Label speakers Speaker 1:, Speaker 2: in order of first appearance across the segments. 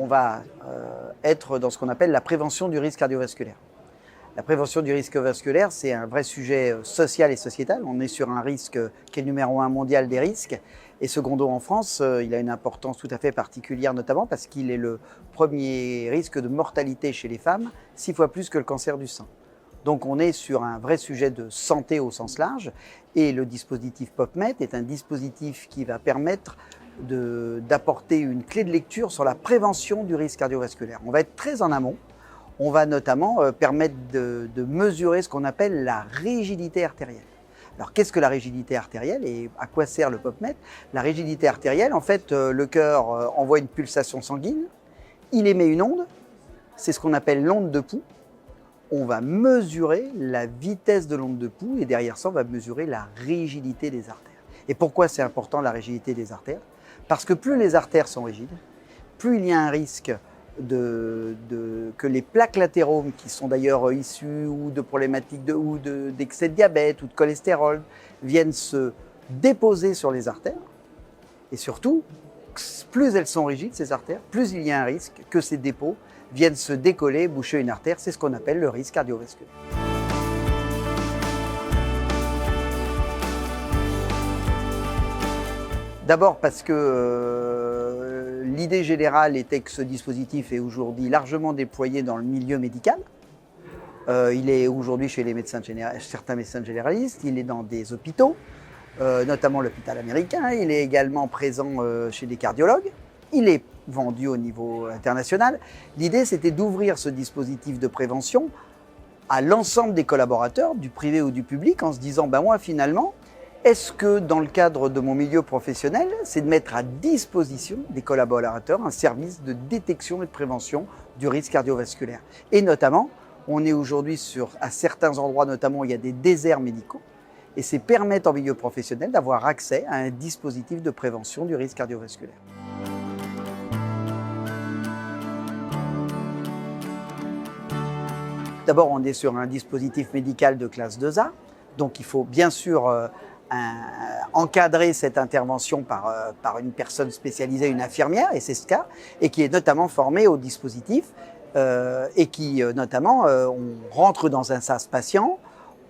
Speaker 1: on va être dans ce qu'on appelle la prévention du risque cardiovasculaire. La prévention du risque vasculaire, c'est un vrai sujet social et sociétal. On est sur un risque qui est le numéro 1 mondial des risques. Et secondo en France, il a une importance tout à fait particulière, notamment parce qu'il est le premier risque de mortalité chez les femmes, 6 fois plus que le cancer du sein. Donc on est sur un vrai sujet de santé au sens large. Et le dispositif POPMED est un dispositif qui va permettre d'apporter une clé de lecture sur la prévention du risque cardiovasculaire. On va être très en amont. On va notamment permettre de mesurer ce qu'on appelle la rigidité artérielle. Alors qu'est-ce que la rigidité artérielle et à quoi sert le POPMED? La rigidité artérielle, en fait, le cœur envoie une pulsation sanguine, il émet une onde, c'est ce qu'on appelle l'onde de pouls. On va mesurer la vitesse de l'onde de pouls et derrière ça, on va mesurer la rigidité des artères. Et pourquoi c'est important la rigidité des artères? Parce que plus les artères sont rigides, plus il y a un risque que les plaques latéraux, qui sont d'ailleurs issues ou de problématiques d'excès de diabète ou de cholestérol, viennent se déposer sur les artères. Et surtout, plus elles sont rigides, ces artères, plus il y a un risque que ces dépôts viennent se décoller, boucher une artère. C'est ce qu'on appelle le risque cardiovasculaire. D'abord parce que l'idée générale était que ce dispositif est aujourd'hui largement déployé dans le milieu médical. Il est aujourd'hui chez les certains médecins généralistes, il est dans des hôpitaux, notamment l'hôpital américain, il est également présent chez des cardiologues, il est vendu au niveau international. L'idée, c'était d'ouvrir ce dispositif de prévention à l'ensemble des collaborateurs, du privé ou du public, en se disant, ben moi finalement, est-ce que dans le cadre de mon milieu professionnel, c'est de mettre à disposition des collaborateurs un service de détection et de prévention du risque cardiovasculaire? Et notamment, on est aujourd'hui à certains endroits, notamment où il y a des déserts médicaux, et c'est permettre en milieu professionnel d'avoir accès à un dispositif de prévention du risque cardiovasculaire. D'abord, on est sur un dispositif médical de classe 2A, donc il faut bien sûr encadrer cette intervention par une personne spécialisée, une infirmière, et c'est ce cas, et qui est notamment formée au dispositif, et qui notamment, on rentre dans un sas patient.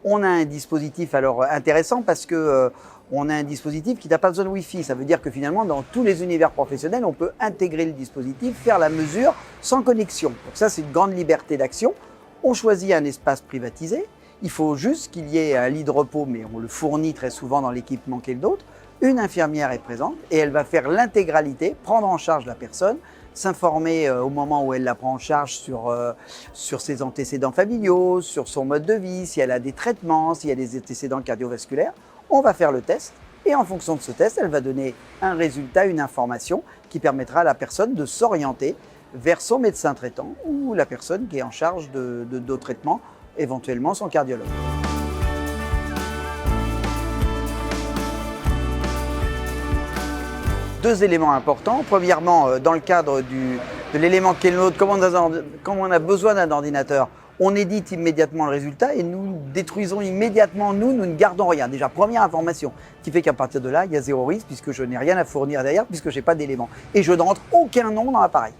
Speaker 1: On a un dispositif alors intéressant parce que on a un dispositif qui n'a pas besoin de Wi-Fi. Ça veut dire que finalement, dans tous les univers professionnels, on peut intégrer le dispositif, faire la mesure sans connexion. Donc ça, c'est une grande liberté d'action. On choisit un espace privatisé. Il faut juste qu'il y ait un lit de repos, mais on le fournit très souvent dans l'équipement qui est le nôtre. Une infirmière est présente et elle va faire l'intégralité, prendre en charge la personne, s'informer au moment où elle la prend en charge sur ses antécédents familiaux, sur son mode de vie, si elle a des traitements, s'il y a des antécédents cardiovasculaires. On va faire le test et en fonction de ce test, elle va donner un résultat, une information qui permettra à la personne de s'orienter vers son médecin traitant ou la personne qui est en charge de traitement, éventuellement son cardiologue. Deux éléments importants. Premièrement, dans le cadre de l'élément qui est le nôtre, comme on a besoin d'un ordinateur, on édite immédiatement le résultat et nous détruisons immédiatement, nous ne gardons rien. Déjà, première information, qui fait qu'à partir de là, il y a zéro risque puisque je n'ai rien à fournir derrière, puisque je n'ai pas d'éléments. Et je ne rentre aucun nom dans l'appareil.